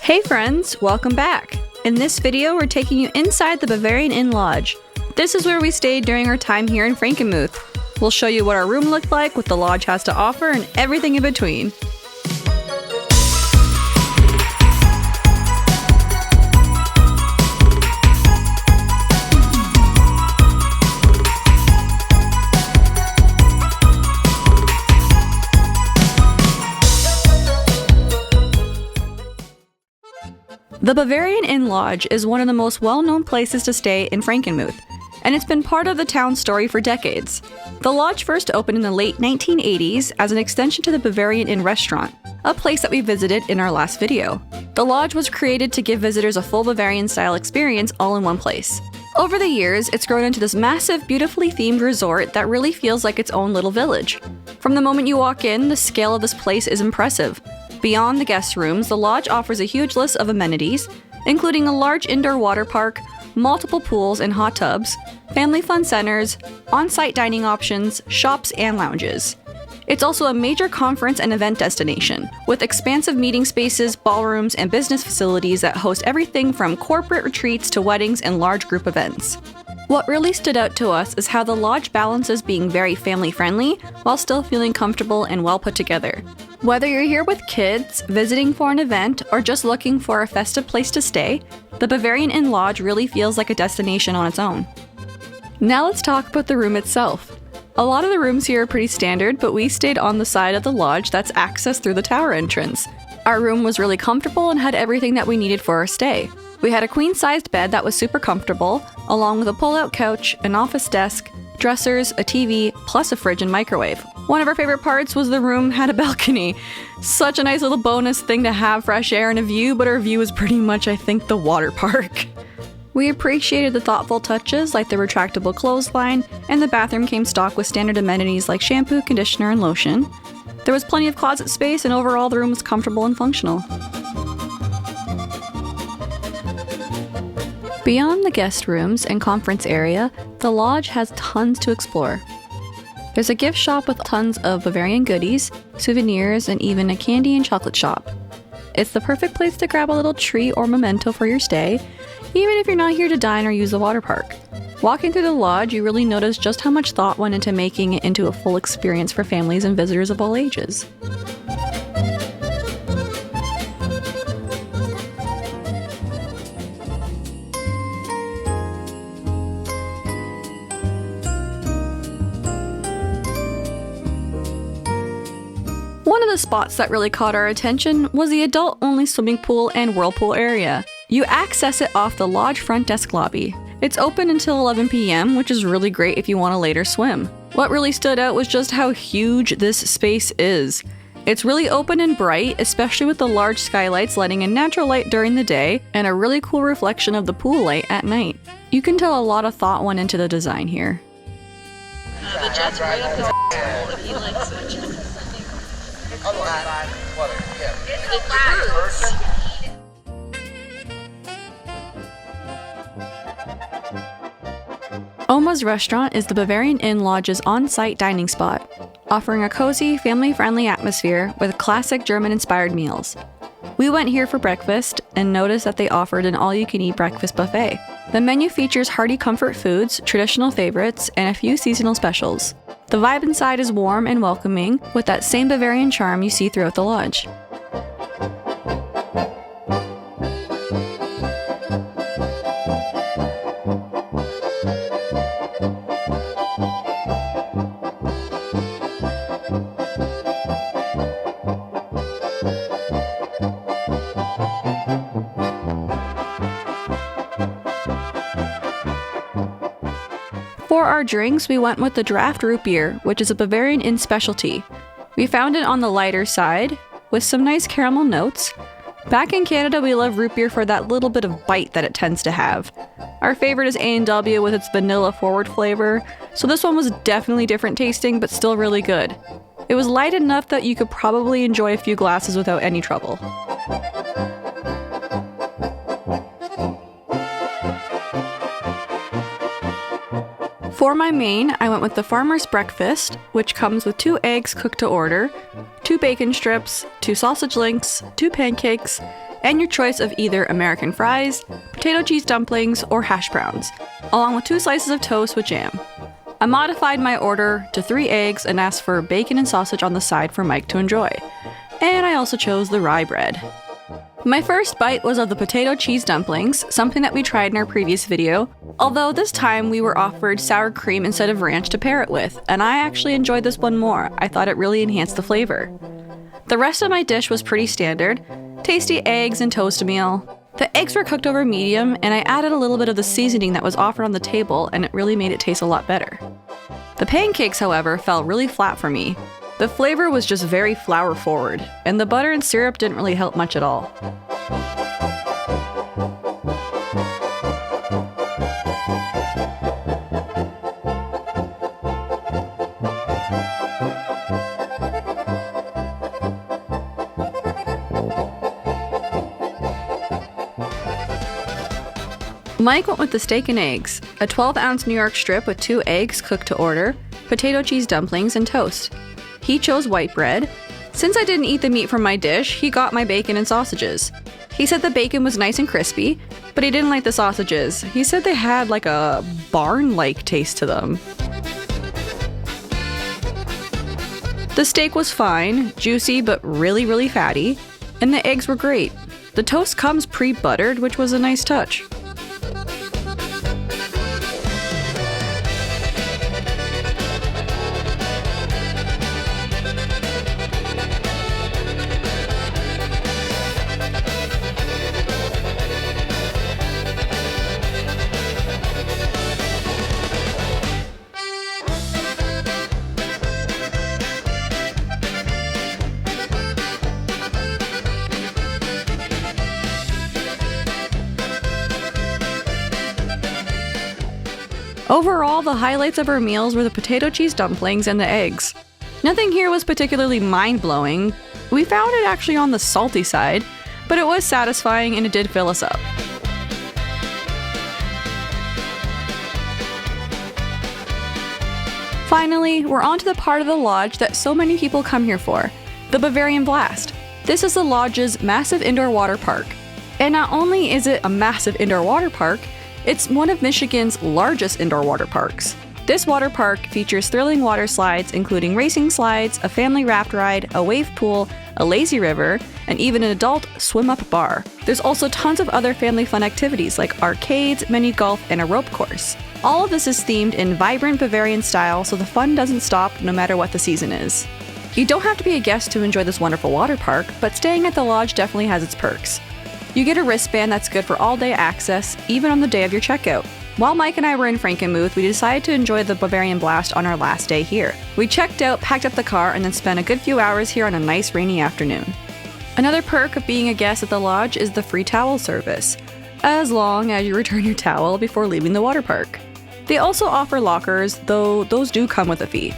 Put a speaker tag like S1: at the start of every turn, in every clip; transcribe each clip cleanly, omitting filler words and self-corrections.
S1: Hey friends, welcome back! In this video, we're taking you inside the Bavarian Inn Lodge. This is where we stayed during our time here in Frankenmuth. We'll show you what our room looked like, what the lodge has to offer, and everything in between. The Bavarian Inn Lodge is one of the most well-known places to stay in Frankenmuth, and it's been part of the town's story for decades. The lodge first opened in the late 1980s as an extension to the Bavarian Inn restaurant, a place that we visited in our last video. The lodge was created to give visitors a full Bavarian-style experience all in one place. Over the years, it's grown into this massive, beautifully themed resort that really feels like its own little village. From the moment you walk in, the scale of this place is impressive. Beyond the guest rooms, the lodge offers a huge list of amenities, including a large indoor water park, multiple pools and hot tubs, family fun centers, on-site dining options, shops, and lounges. It's also a major conference and event destination, with expansive meeting spaces, ballrooms, and business facilities that host everything from corporate retreats to weddings and large group events. What really stood out to us is how the lodge balances being very family-friendly while still feeling comfortable and well put together. Whether you're here with kids, visiting for an event, or just looking for a festive place to stay, the Bavarian Inn Lodge really feels like a destination on its own. Now let's talk about the room itself. A lot of the rooms here are pretty standard, but we stayed on the side of the lodge that's accessed through the tower entrance. Our room was really comfortable and had everything that we needed for our stay. We had a queen-sized bed that was super comfortable, along with a pull-out couch, an office desk, dressers, a TV, plus a fridge and microwave. One of our favorite parts was the room had a balcony. Such a nice little bonus thing to have fresh air and a view, but our view was pretty much, I think, the water park. We appreciated the thoughtful touches like the retractable clothesline, and the bathroom came stocked with standard amenities like shampoo, conditioner, and lotion. There was plenty of closet space, and overall the room was comfortable and functional. Beyond the guest rooms and conference area, the lodge has tons to explore. There's a gift shop with tons of Bavarian goodies, souvenirs, and even a candy and chocolate shop. It's the perfect place to grab a little treat or memento for your stay, even if you're not here to dine or use the water park. Walking through the lodge, you really notice just how much thought went into making it into a full experience for families and visitors of all ages. One of the spots that really caught our attention was the adult-only swimming pool and whirlpool area. You access it off the lodge front desk lobby. It's open until 11 p.m., which is really great if you want to later swim. What really stood out was just how huge this space is. It's really open and bright, especially with the large skylights letting in natural light during the day, and a really cool reflection of the pool light at night. You can tell a lot of thought went into the design here.
S2: The jet's right up his pool if he likes it.
S1: Oma's restaurant is the Bavarian Inn Lodge's on-site dining spot, offering a cozy, family-friendly atmosphere with classic German-inspired meals. We went here for breakfast and noticed that they offered an all-you-can-eat breakfast buffet. The menu features hearty comfort foods, traditional favorites, and a few seasonal specials. The vibe inside is warm and welcoming, with that same Bavarian charm you see throughout the lodge. For our drinks, we went with the draft root beer, which is a Bavarian Inn specialty. We found it on the lighter side, with some nice caramel notes. Back in Canada, we love root beer for that little bit of bite that it tends to have. Our favorite is A&W with its vanilla forward flavor, so this one was definitely different tasting, but still really good. It was light enough that you could probably enjoy a few glasses without any trouble. For my main, I went with the farmer's breakfast, which comes with 2 eggs cooked to order, 2 bacon strips, 2 sausage links, 2 pancakes, and your choice of either American fries, potato cheese dumplings, or hash browns, along with 2 slices of toast with jam. I modified my order to 3 eggs and asked for bacon and sausage on the side for Mike to enjoy. And I also chose the rye bread. My first bite was of the potato cheese dumplings, something that we tried in our previous video, although this time we were offered sour cream instead of ranch to pair it with, and I actually enjoyed this one more. I thought it really enhanced the flavor. The rest of my dish was pretty standard: tasty eggs and toast meal. The eggs were cooked over medium, and I added a little bit of the seasoning that was offered on the table, and it really made it taste a lot better. The pancakes, however, fell really flat for me. The flavor was just very flour forward, and the butter and syrup didn't really help much at all. Mike went with the steak and eggs, a 12-ounce New York strip with 2 eggs cooked to order, potato cheese dumplings, and toast. He chose white bread. Since I didn't eat the meat from my dish, he got my bacon and sausages. He said the bacon was nice and crispy, but he didn't like the sausages. He said they had like a barn-like taste to them. The steak was fine, juicy but really fatty, and the eggs were great. The toast comes pre-buttered, which was a nice touch. Overall, the highlights of our meals were the potato cheese dumplings and the eggs. Nothing here was particularly mind-blowing. We found it actually on the salty side, but it was satisfying and it did fill us up. Finally, we're on to the part of the lodge that so many people come here for, the Bavarian Blast. This is the lodge's massive indoor water park. And not only is it a massive indoor water park, it's one of Michigan's largest indoor water parks. This water park features thrilling water slides, including racing slides, a family raft ride, a wave pool, a lazy river, and even an adult swim-up bar. There's also tons of other family fun activities like arcades, mini golf, and a rope course. All of this is themed in vibrant Bavarian style, so the fun doesn't stop no matter what the season is. You don't have to be a guest to enjoy this wonderful water park, but staying at the lodge definitely has its perks. You get a wristband that's good for all-day access, even on the day of your checkout. While Mike and I were in Frankenmuth, we decided to enjoy the Bavarian Blast on our last day here. We checked out, packed up the car, and then spent a good few hours here on a nice rainy afternoon. Another perk of being a guest at the lodge is the free towel service, as long as you return your towel before leaving the water park. They also offer lockers, though those do come with a fee.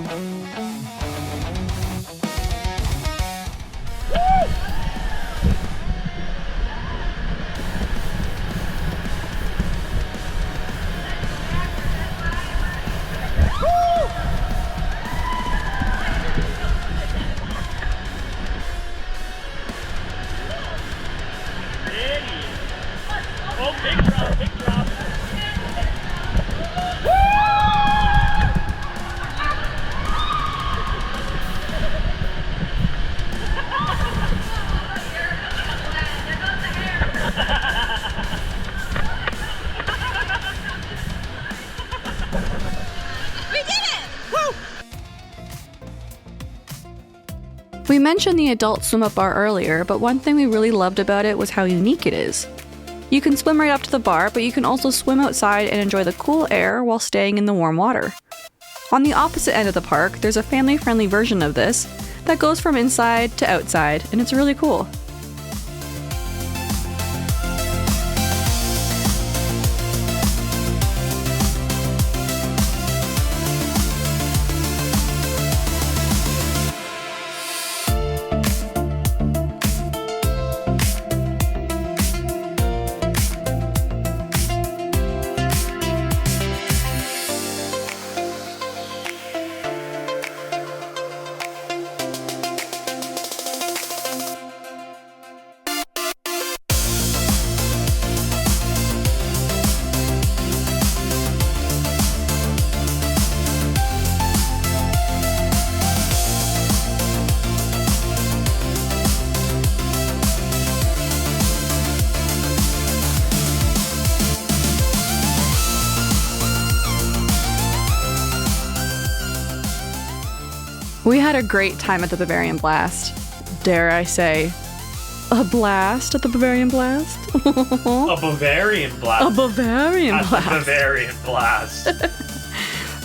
S3: Oh, big drop, big drop.
S1: We mentioned the adult swim-up bar earlier, but one thing we really loved about it was how unique it is. You can swim right up to the bar, but you can also swim outside and enjoy the cool air while staying in the warm water. On the opposite end of the park, there's a family-friendly version of this that goes from inside to outside, and it's really cool. We had a great time at the Bavarian Blast. Dare I say, a blast at the Bavarian Blast?
S3: A Bavarian Blast.
S1: A Bavarian
S3: At
S1: Blast.
S3: the Bavarian Blast.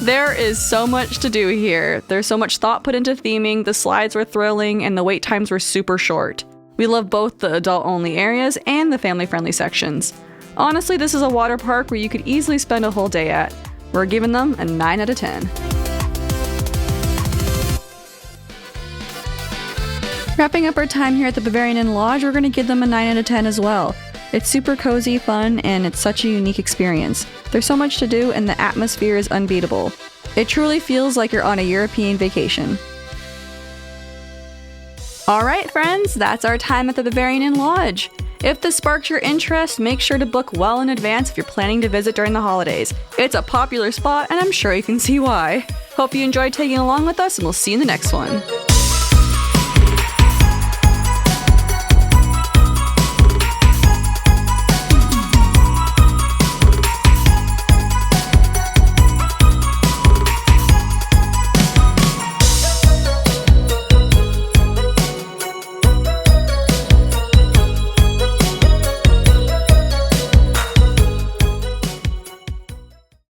S1: There is so much to do here. There's so much thought put into theming, the slides were thrilling, and the wait times were super short. We love both the adult-only areas and the family-friendly sections. Honestly, this is a water park where you could easily spend a whole day at. We're giving them a 9 out of 10. Wrapping up our time here at the Bavarian Inn Lodge, we're going to give them a 9 out of 10 as well. It's super cozy, fun, and it's such a unique experience. There's so much to do, and the atmosphere is unbeatable. It truly feels like you're on a European vacation. Alright friends, that's our time at the Bavarian Inn Lodge. If this sparked your interest, make sure to book well in advance if you're planning to visit during the holidays. It's a popular spot, and I'm sure you can see why. Hope you enjoyed taking along with us, and we'll see you in the next one.